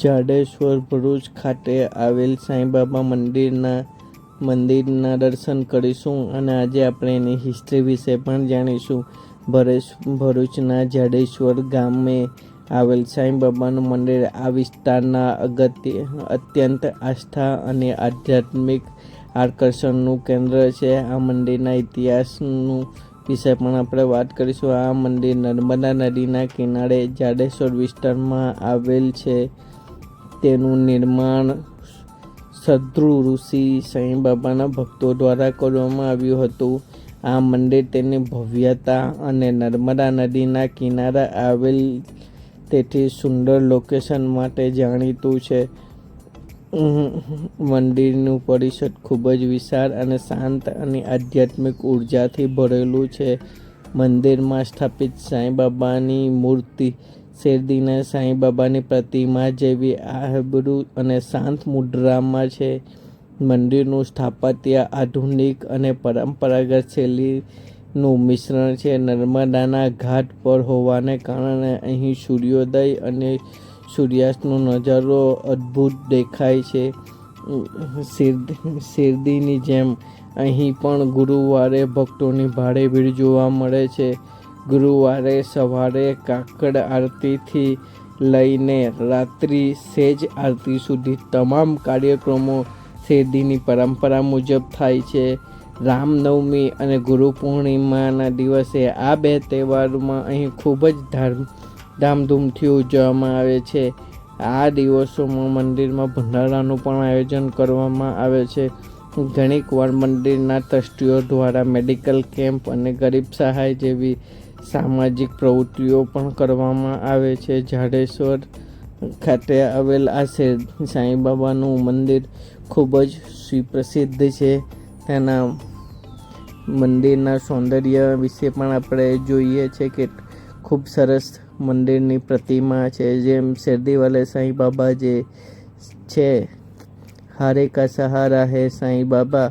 જાડેશ્વર ભરૂચ ખાતે આવેલ સાંઈબાબા મંદિરના દર્શન કરીશું અને આજે આપણે એની હિસ્ટ્રી વિશે પણ જાણીશું. ભરૂચના જાડેશ્વર ગામે આવેલ સાંઈબાબાનું મંદિર આ વિસ્તારના અત્યંત આસ્થા અને આધ્યાત્મિક આકર્ષણનું કેન્દ્ર છે. આ મંદિરના ઇતિહાસનું વિશે પણ આપણે વાત કરીશું. આ મંદિર નર્મદા નદીના કિનારે જાડેશ્વર વિસ્તારમાં આવેલ છે. તેનું નિર્માણ સદ્ગુરુ ઋષિ સાંઈબાબાના ભક્તો દ્વારા કરવામાં આવ્યું હતું. આ મંદિર તેની ભવ્યતા અને નર્મદા નદીના કિનારે આવેલ તેથી સુંદર લોકેશન માટે જાણીતું છે. મંદિરનું પરિસર ખૂબ જ વિશાળ અને શાંત અને આધ્યાત્મિક ઉર્જાથી ભરેલું છે. મંદિરમાં સ્થાપિત સાંઈબાબાની મૂર્તિ શેરડીના સાંઈબાબાની પ્રતિમા જેવી આબરૂ અને શાંત મુદ્રામાં છે. મંદિરનું સ્થાપત્ય આધુનિક અને પરંપરાગત શૈલીનું મિશ્રણ છે. નર્મદાના ઘાટ પર હોવાને કારણે અહીં સૂર્યોદય અને સૂર્યાસ્તનો નજારો અદ્ભુત દેખાય છે. શેરડીની જેમ અહીં પણ ગુરુવારે ભક્તોની ભારે ભીડ જોવા મળે છે. ગુરુવારે સવારે કાકડ આરતીથી લઈને રાત્રિ સેજ આરતી સુધી તમામ કાર્યક્રમો શેરડીની પરંપરા મુજબ થાય છે. રામનવમી અને ગુરુ પૂર્ણિમાના દિવસે આ બે તહેવારોમાં અહીં ખૂબ જ ધામધૂમથી ઉજવવામાં આવે છે. આ દિવસોમાં મંદિરમાં ભંડારાનું પણ આયોજન કરવામાં આવે છે. ઘણીક વાર મંદિરના ટ્રસ્ટીઓ દ્વારા મેડિકલ કેમ્પ અને ગરીબ સહાય જેવી સામાજિક પ્રવૃત્તિઓ પણ કરવામાં આવે છે. જાડેશ્વર ખાતે આવેલ આ સાંઈબાબાનું મંદિર ખૂબ જ સુપ્રસિદ્ધ છે. તેના મંદિરના સૌંદર્ય વિશે પણ આપણે જોઈએ છે કે ખૂબ સરસ મંદિરની પ્રતિમા છે. જેમ શેરડીવાલે સાંઈબાબા જે છે, હારે કા સહારા હે સાંઈબાબા,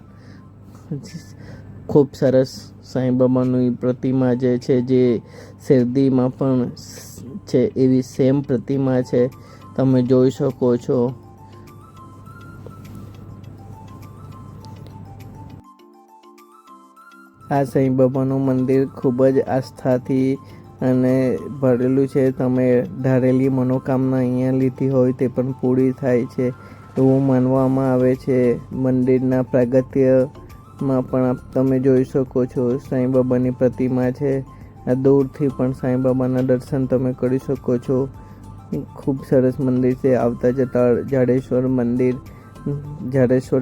ખૂબ સરસ સાંઈબાબાની પ્રતિમા જે છે, જે શેરડીમાં પણ છે એવી સેમ પ્રતિમા છે, તમે જોઈ શકો છો. આ સાંઈબાબાનું મંદિર ખૂબ જ આસ્થાથી અને ભરેલું છે. તમે ધારેલી મનોકામના અહીંયા લીધી હોય તે પણ પૂરી થાય છે એવું માનવામાં આવે છે. મંદિરના પ્રાગટ્યમાં પણ તમે જોઈ શકો છો સાંઈબાબાની પ્રતિમા છે. આ દૂરથી પણ સાંઈબાબાના દર્શન તમે કરી શકો છો. ખૂબ સરસ મંદિર છે. આવતા જતા જાડેશ્વર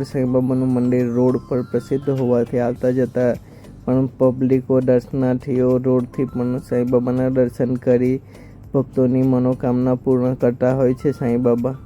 સાંઈબાબાનું મંદિર રોડ પર પ્રસિદ્ધ હોવાથી આવતા જતા પણ પબ્લિકો દર્શનાર્થીઓ રોડથી પણ સાંઈબાબાના દર્શન કરી ભક્તોની મનોકામના પૂર્ણ કરતા હોય છે સાંઈબાબા.